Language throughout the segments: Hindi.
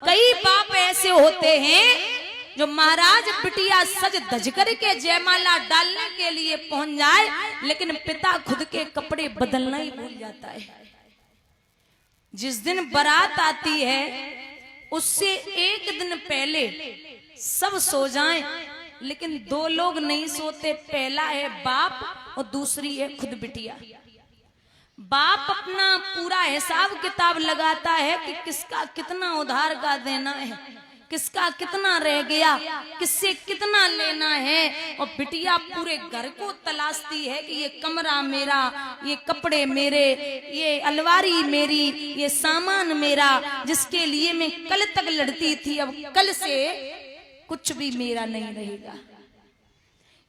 कई बाप ऐसे होते हैं जो महाराज बिटिया सज धज करके जयमाला डालने के लिए पहुंच जाए, लेकिन पिता खुद के कपड़े बदलना ही भूल जाता है। जिस दिन बारात आती है उससे एक दिन पहले सब सो जाएं, लेकिन दो लोग नहीं सोते। पहला है बाप और दूसरी है खुद बिटिया। बाप अपना पूरा हिसाब किताब लगाता है कि किसका कितना उधार का देना है, किसका कितना रह गया, किससे कितना लेना है। और बिटिया पूरे घर को तलाशती है कि ये कमरा मेरा, ये कपड़े मेरे, ये अलमारी मेरी, ये सामान मेरा, जिसके लिए मैं कल तक लड़ती थी, अब कल से कुछ भी मेरा नहीं रहेगा।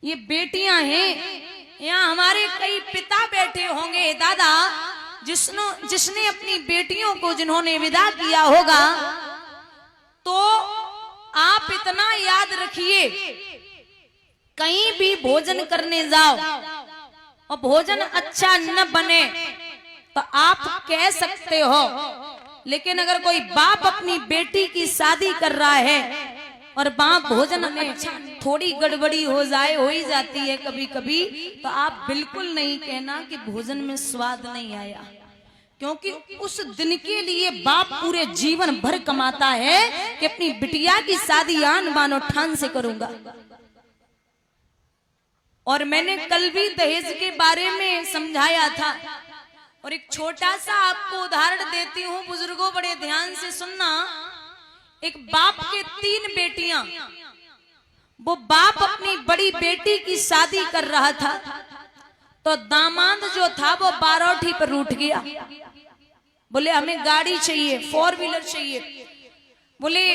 ये बेटियां हैं। यहाँ हमारे कई पिता बैठे होंगे, दादा, जिसने अपनी बेटियों को जिन्होंने विदा किया होगा, तो आप इतना याद रखिए, कहीं भी भोजन करने जाओ और भोजन अच्छा न बने तो आप कह सकते हो, लेकिन अगर कोई बाप अपनी बेटी की शादी कर रहा है और बाप भोजन में थोड़ी गड़बड़ी हो जाए, हो ही जाती है कभी कभी, तो आप बिल्कुल नहीं कहना कि भोजन में स्वाद नहीं आया, क्योंकि उस दिन के लिए बाप पूरे जीवन भर कमाता है कि अपनी बिटिया की शादी आन बानो ठान से करूंगा। और मैंने कल भी दहेज के बारे में समझाया था, और एक छोटा सा आपको उदाहरण देती हूँ, बुजुर्गों बड़े ध्यान से सुनना। एक बाप के 3 बेटियां, वो बाप अपनी बड़ी बेटी की शादी कर रहा था, तो दामाद जो था वो बारौठी पर रूठ गया। बोले हमें गाड़ी चाहिए, 4 व्हीलर चाहिए। बोले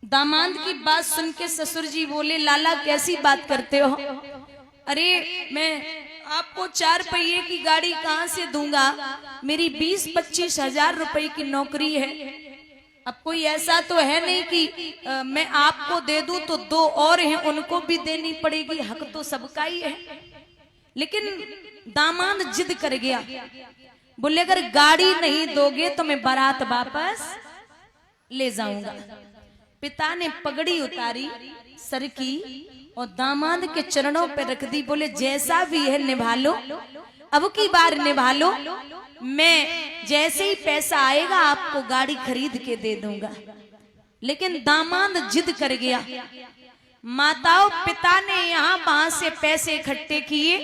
दामाद की बात सुन के ससुर जी बोले, लाला कैसी बात करते हो? अरे मैं आपको 4 पहिए की गाड़ी कहां से दूंगा, मेरी 20-25 हजार रुपए की नौकरी है। अब कोई ऐसा तो है नहीं कि मैं आपको दे दूं तो 2 और हैं उनको भी देनी पड़ेगी, हक तो सबका ही है। लेकिन दामाद जिद कर गया, बोले अगर गाड़ी नहीं दोगे तो मैं बारात वापस ले जाऊंगा। पिता ने पगड़ी उतारी सर की और दामाद के चरणों पर रख दी। बोले जैसा भी है निभा लो, अब की बार निभा लो, मैं जैसे ही पैसा आएगा आपको गाड़ी खरीद के दे दूंगा। लेकिन दामाद जिद कर गया। माताओं पिता ने यहाँ वहां से पैसे इकट्ठे किए,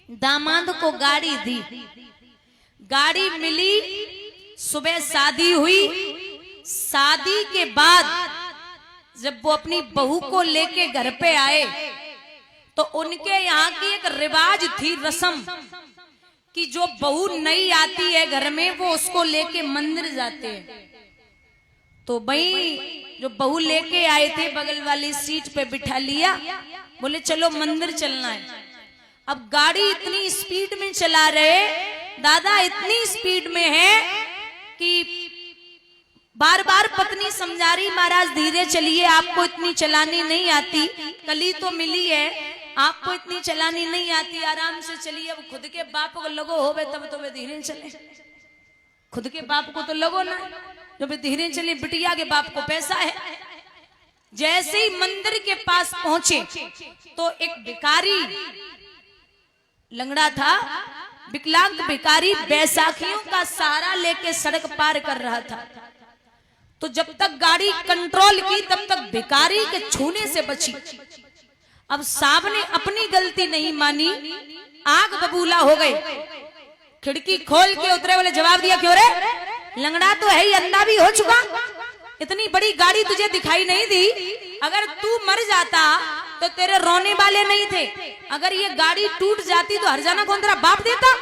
दामाद को गाड़ी दी, गाड़ी मिली, सुबह शादी हुई। शादी के बाद जब वो अपनी बहू को लेके घर पे आए तो उनके यहाँ की एक रिवाज थी, रस्म, कि जो बहू नई आती है घर में वो उसको लेके मंदिर जाते हैं। तो भाई जो बहू लेके आए थे बगल वाली सीट पे बिठा लिया, बोले चलो मंदिर चलना है। अब गाड़ी इतनी स्पीड में चला रहे दादा, इतनी स्पीड में है कि बार बार पत्नी समझा रही, महाराज धीरे चलिए, आपको इतनी चलानी नहीं आती, कली तो मिली है, आपको इतनी चलानी नहीं आती, आराम से चलिए। अब खुद के बाप को लगो होवे तब तो वे धीरे चले, खुद के बाप को तो लगो ना, जो वे धीरे चले। बिटिया के बाप को पैसा है। जैसे ही मंदिर के पास पहुंचे तो एक भिखारी, लंगड़ा था, विकलांग भिखारी, बैसाखियों का सहारा लेके सड़क पार कर रहा था। तो जब तक गाड़ी कंट्रोल की तब तक भिखारी के छूने से बची। अब साहब ने अपनी गलती नहीं मानी, आग बबूला हो गए, खिड़की खोल के उतरे, बोले जवाब दिया क्यों रे, लंगड़ा तो है ही, अंधा भी हो चुका, इतनी बड़ी गाड़ी तुझे दिखाई नहीं दी, अगर तू मर जाता तो तेरे रोने वाले नहीं थे, अगर ये गाड़ी टूट जाती तो हरजाना कौन तेरा बाप देता।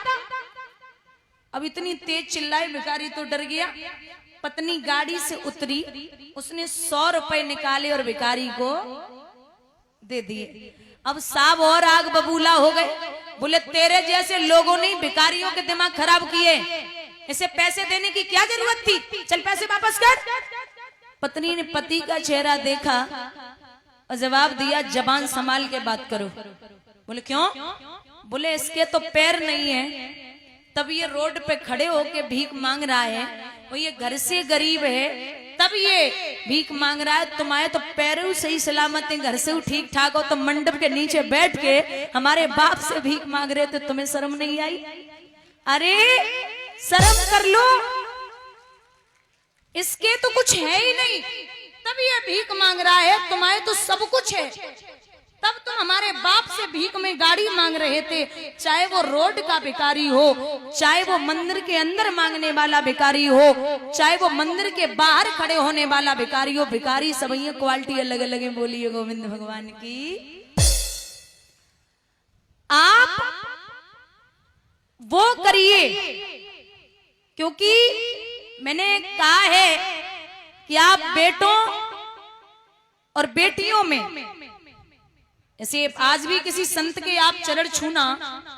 अब इतनी तेज चिल्लाए, भिखारी तो डर गया। पत्नी गाड़ी से उतरी, उसने 100 रुपए निकाले और भिखारी को दे दिए। अब साहब और आग बबूला हो गए, बोले तेरे जैसे लोगों ने भिखारियों के दिमाग खराब किए, इसे पैसे देने की क्या जरूरत थी, चल पैसे वापस कर। पत्नी ने पति का चेहरा देखा और जवाब दिया, जबान संभाल के बात करो। बोले क्यों? बोले इसके तो पैर नहीं है, तब ये रोड पे खड़े होके भीख मांग रहा है, वो ये घर से गरीब है तब ये भीख मांग रहा है। तुम्हारे तो पैरों सही सलामत है, घर से ठीक ठाक हो, तो मंडप के नीचे बैठ के हमारे बाप से भीख मांग रहे थे, तुम्हें शर्म नहीं आई? अरे शर्म कर लो, इसके तो कुछ है ही नहीं, तब ये भीख मांग रहा है। तुम्हारे तो सब कुछ है, तब तुम हमारे बाप से भीख में गाड़ी मांग रहे थे। चाहे वो रोड का भिखारी हो, चाहे वो मंदिर के अंदर मांगने वाला भिखारी हो, चाहे वो मंदिर के बाहर खड़े होने वाला भिखारी हो, भिखारी सब ही क्वालिटी अलग अलग है। बोलिए गोविंद भगवान की। आप वो करिए, क्योंकि मैंने कहा है कि आप बेटों और बेटियों में, ऐसे आज भी किसी संत के आप चरण छूना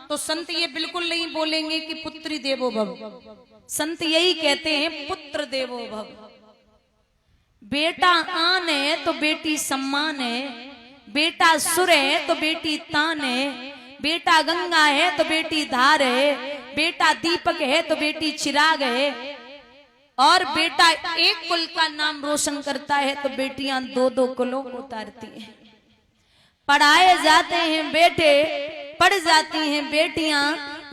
तो संत ये बिल्कुल नहीं बोलेंगे कि पुत्री देवो भव, संत यही कहते हैं पुत्र देवो भव। बेटा आन है तो बेटी सम्मान है, बेटा सुर है तो बेटी तान है, बेटा गंगा है तो बेटी धार है, बेटा दीपक है तो बेटी चिराग है, और बेटा एक कुल का नाम रोशन करता है तो बेटियां दो दो कुलों को उतारती हैं। पढ़ाए जाते हैं बेटे, पढ़ जाती हैं बेटियां,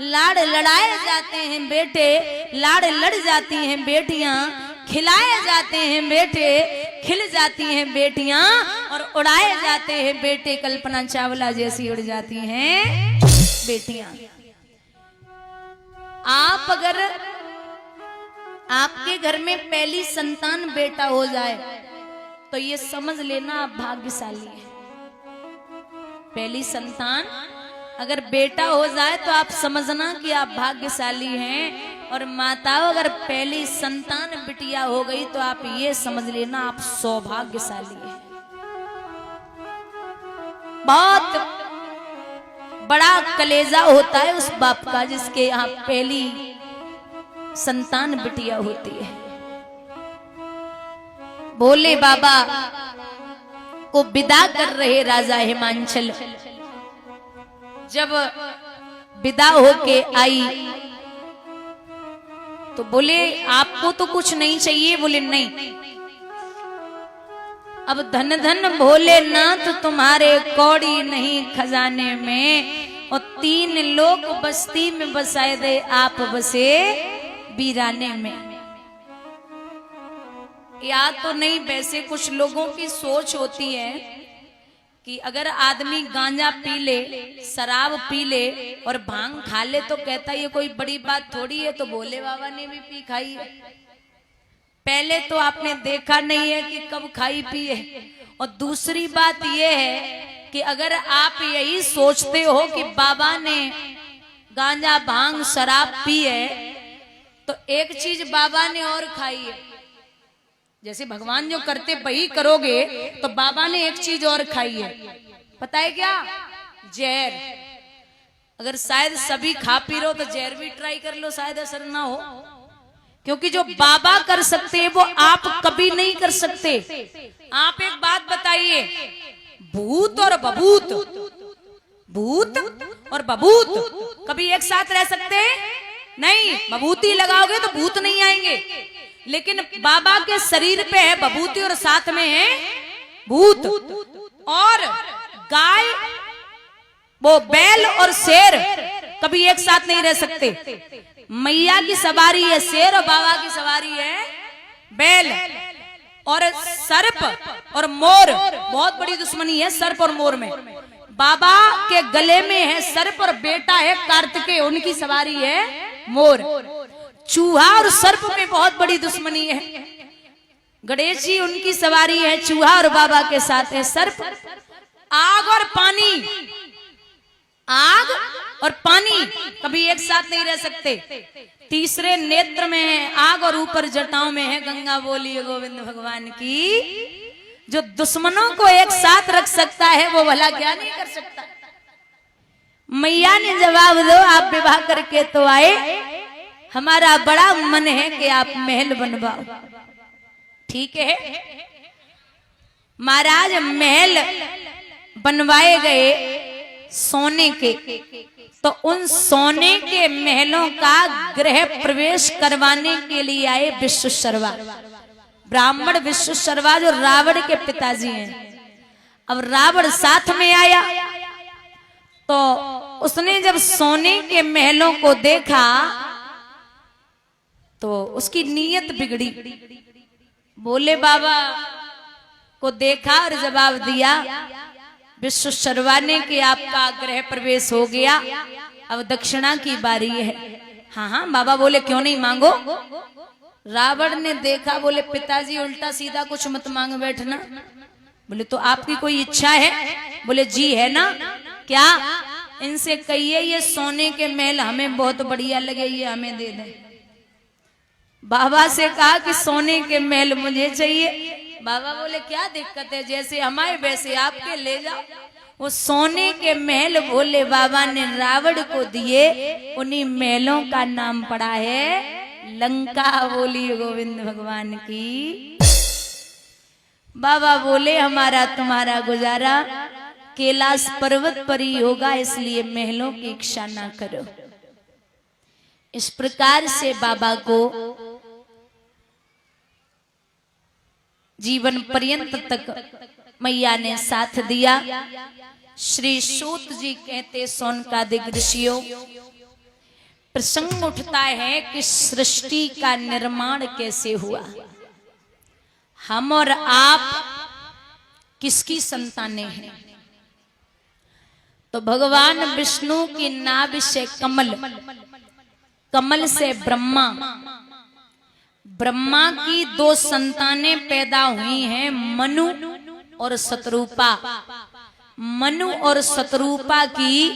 लाड़ लड़ाए जाते हैं बेटे, लाड़ लड़ जाती हैं बेटियां, खिलाए जाते हैं बेटे, खिल जाती हैं बेटियां, और उड़ाए जाते हैं बेटे, कल्पना चावला जैसी उड़ जाती हैं बेटियां। आप अगर आपके घर में पहली संतान बेटा हो जाए तो ये समझ लेना आप भाग्यशाली हैं। पहली संतान अगर बेटा हो जाए तो आप समझना कि आप भाग्यशाली हैं, और माताओं अगर पहली संतान बिटिया हो गई तो आप ये समझ लेना आप सौभाग्यशाली हैं। बहुत बड़ा कलेजा होता है उस बाप का जिसके यहाँ पहली संतान बिटिया होती है। भोले बाबा को विदा कर रहे राजा हिमांचल, जब विदा होके आई तो बोले आपको तो कुछ नहीं चाहिए? बोले नहीं, अब धन धन भोलेनाथ तुम्हारे कौड़ी नहीं खजाने में, और 3 लोग बस्ती में बसाए दे आप बसे वीराने में। या तो नहीं, वैसे कुछ लोगों की सोच होती है कि अगर आदमी गांजा पी ले, शराब पी ले और भांग खा ले तो कहता ये कोई बड़ी बात थोड़ी है, तो भोले बाबा ने भी पी खाई है। पहले तो आपने देखा नहीं है कि कब खाई पी है, और दूसरी बात ये है कि अगर आप यही सोचते हो कि बाबा ने गांजा भांग शराब पी है, तो एक चीज बाबा ने और खाई है। जैसे भगवान जो करते वही करोगे, तो बाबा ने एक चीज और खाई है, पता है क्या? जहर। अगर शायद सभी खा पी रहे हो तो जहर भी ट्राई कर लो, शायद असर ना हो। क्योंकि जो बाबा कर सकते हैं वो आप कभी नहीं कर सकते। आप एक बात बताइए, भूत और बभूत, भूत और बभूत कभी एक साथ रह सकते हैं? नहीं। बभूती लगाओगे तो भूत नहीं आएंगे, लेकिन बाबा के शरीर पे है बभूति और साथ में है भूत। और गाय, वो बैल और शेर कभी एक साथ नहीं रह सकते। मैया की सवारी है शेर और बाबा की सवारी है बैल। और सर्प और मोर, बहुत बड़ी दुश्मनी है सर्प और मोर में। बाबा के गले में है सर्प और बेटा है कार्तिकेय, उनकी सवारी है मोर। चूहा और सर्प में बहुत बड़ी दुश्मनी है। गणेश जी उनकी सवारी है चूहा और बाबा के साथ है सर्प। आग और पानी, आग और पानी कभी एक साथ नहीं रह सकते। तीसरे नेत्र में है आग और ऊपर जटाओं में है गंगा। बोलिए गोविंद भगवान की। जो दुश्मनों को एक साथ रख सकता है वो भला क्या नहीं कर सकता। मैया ने जवाब दो, आप विवाह करके तो आए, हमारा बड़ा मन है कि आप महल बनवाओ। ठीक है, महाराज महल बनवाए गए सोने के, तो उन सोने के महलों का गृह प्रवेश करवाने के लिए आए विश्वशर्मा, ब्राह्मण विश्वशर्मा जो रावण के पिताजी हैं। अब रावण साथ में आया, तो उसने जब सोने के महलों को देखा तो उसकी नीयत बिगड़ी। बोले बाबा को देखा और जवाब दिया, विश्वशर्मा ने कि आपका गृह प्रवेश हो गया, अब दक्षिणा की बारी है। हाँ हाँ बाबा बोले, क्यों नहीं, मांगो। रावण ने देखा, बोले पिताजी उल्टा सीधा कुछ मत मांग बैठना। बोले तो आपकी कोई इच्छा है? बोले जी है ना। क्या? इनसे कहिए ये सोने के महल हमें बहुत बढ़िया लगे, ये हमें दे दें। बाबा से कहा कि सोने के महल मुझे चाहिए। बाबा बोले क्या दिक्कत है, जैसे हमारे वैसे आपके ले जाओ। वो सोने के महल भोले बाबा ने रावण को दिए, उन्हीं महलों का नाम पड़ा है लंका। बोली गोविंद भगवान की। बाबा बोले हमारा तुम्हारा गुजारा कैलाश पर्वत पर ही होगा, इसलिए महलों की इच्छा ना करो। इस प्रकार से बाबा को जीवन पर्यंत तक मैया ने साथ दिया। श्री सूत जी कहते, सोनकादिक ऋषियों, प्रसंग उठता है कि सृष्टि का निर्माण कैसे हुआ। हम और आप किसकी संतानें हैं? तो भगवान विष्णु की नाभि से कमल, कमल से ब्रह्मा, ब्रह्मा की दो संतानें पैदा हुई हैं, मनु और शतरूपा। मनु और शतरूपा की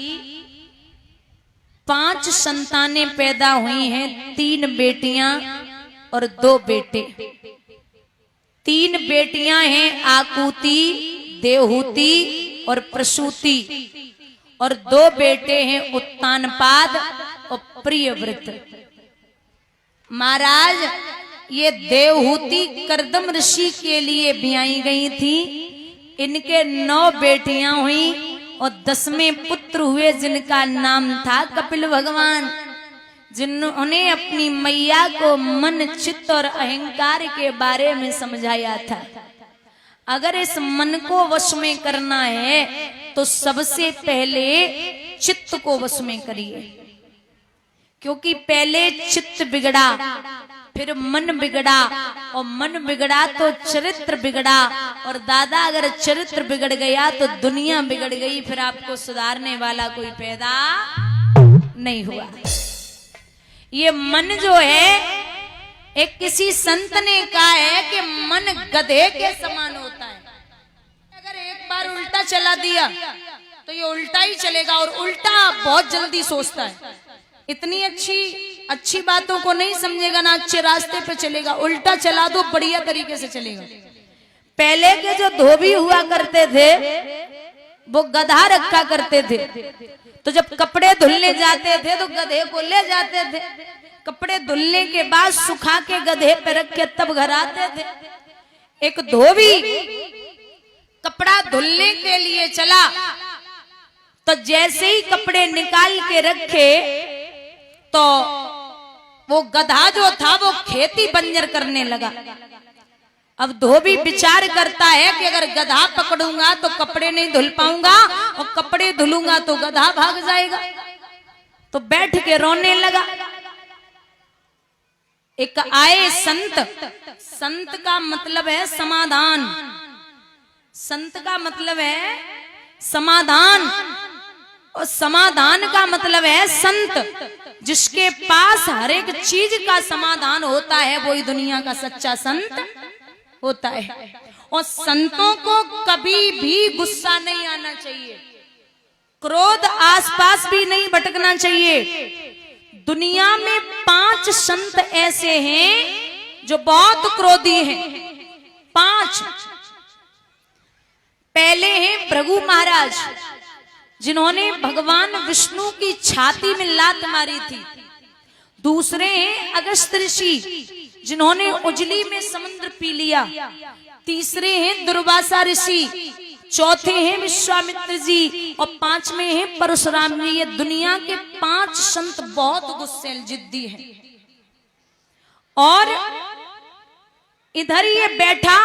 5 संतानें पैदा हुई हैं, 3 बेटियां और 2 बेटे। 3 बेटियां हैं आकुति, देवहूति और प्रसूति, और 2 बेटे हैं उत्तानपाद और प्रियव्रत। महाराज ये देवहूति करदम ऋषि के लिए ब्याई गई थी। इनके 9 बेटियां हुई और 10वें पुत्र हुए, जिनका नाम था कपिल भगवान, जिन्होंने अपनी मैया को मन, चित्त और अहंकार के बारे में समझाया था। अगर इस मन को वश में करना है तो सबसे पहले चित्त को वश में करिए, क्योंकि पहले चित्त बिगड़ा, फिर मन बिगड़ा, और मन बिगड़ा तो चरित्र बिगड़ा, और दादा अगर चरित्र बिगड़ गया तो दुनिया बिगड़ गई, फिर आपको सुधारने वाला कोई पैदा नहीं हुआ। ये मन जो है, एक किसी संत ने कहा है कि मन गधे के समान होता है। अगर एक बार उल्टा चला दिया तो ये उल्टा ही चलेगा, और उल्टा बहुत जल्दी सोचता है। इतनी अच्छी बातों को नहीं समझेगा ना, अच्छे रास्ते पे चलेगा। उल्टा चला दो बढ़िया तरीके से चलेगा। पहले के जो धोबी हुआ करते थे वो गधा रखा करते थे, तो जब कपड़े धुलने जाते थे तो गधे को ले जाते थे। कपड़े धुलने के बाद सुखा के गधे पे रख के तब घर आते थे। एक धोबी कपड़ा धुलने के लिए चला, तो जैसे ही कपड़े निकाल के रखे तो वो गधा जो था वो खेती बंजर करने लगा। अब धोबी विचार करता है कि अगर गधा पकड़ूंगा तो कपड़े नहीं धुल पाऊंगा, और कपड़े धुलूंगा तो गधा भाग जाएगा। तो बैठ के रोने लगा। एक आए संत, संत का मतलब है समाधान, संत का मतलब है समाधान, और समाधान का मतलब है संत। जिसके पास हर एक चीज का समाधान होता है वही दुनिया का सच्चा संत होता है। और संतों को कभी भी गुस्सा नहीं आना चाहिए, क्रोध आसपास भी नहीं भटकना चाहिए। दुनिया में 5 संत ऐसे हैं जो बहुत क्रोधी हैं। 5 पहले हैं भृगु महाराज, जिन्होंने भगवान विष्णु की छाती में लात मारी थी। दूसरे हैं अगस्त्य ऋषि, जिन्होंने उजली में समुद्र पी लिया। तीसरे हैं दुर्वासा ऋषि, चौथे हैं विश्वामित्र जी और पांचवें हैं परशुराम जी। ये दुनिया के 5 संत बहुत गुस्सेल जिद्दी हैं। और इधर ये बैठा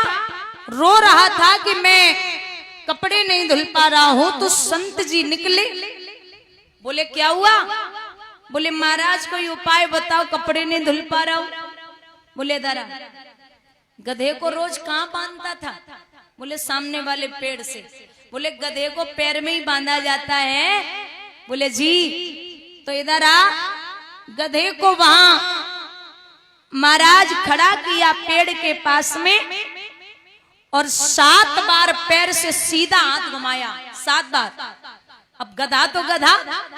रो रहा था कि मैं कपड़े नहीं धुल पा रहा हूं, तो संत जी निकले। बोले क्या हुआ? बोले महाराज कोई उपाय बताओ, कपड़े नहीं धुल पा रहा हूं। बोले दारा गधे को रोज कहां बांधता था? बोले सामने वाले पेड़ से। बोले गधे को पैर में ही बांधा जाता है। बोले जी तो इधर आ। गधे को वहां महाराज खड़ा किया पेड़ के पास में और 7 बार पैर से सीधा हाथ घुमाया, 7 बार। अब गधा तो गधा,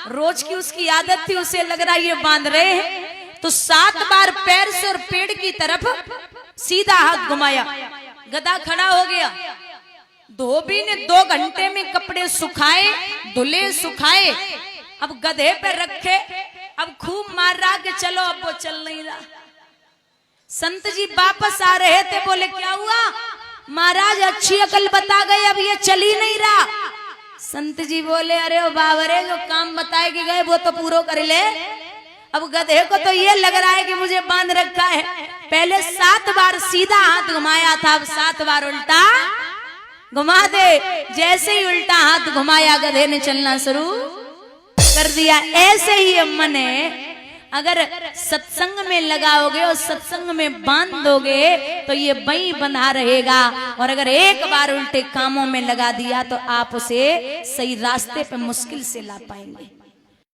रोज की उसकी आदत थी, उसे लग रहा ये बांध रहे हैं, तो 7 बार पैर से और पेड़ की तरफ सीधा हाथ घुमाया। गधा खड़ा हो गया। धोबी ने 2 घंटे में कपड़े सुखाए, धुले सुखाए, अब गधे पे रखे, अब खूब मार रहा कि चलो, अब वो चल नहीं रहा। संत जी वापस आ रहे थे। बोले क्या हुआ? महाराज अच्छी अकल बता गए, अब ये चल ही नहीं रहा। संत जी बोले अरे ओ बाबरे, जो काम बताए कि गए वो तो पूरा कर ले। अब गधे को तो ये लग रहा है कि मुझे बांध रखा है। पहले 7 बार सीधा हाथ घुमाया था, अब 7 बार उल्टा घुमा दे। जैसे ही उल्टा हाथ घुमाया, गधे ने चलना शुरू कर दिया। ऐसे ही मन है, अगर सत्संग में लगाओगे और सत्संग में बांध दोगे तो ये वहीं बंधा रहेगा। और अगर एक बार उल्टे कामों में लगा दिया तो आप उसे सही रास्ते पे मुश्किल से ला पाएंगे।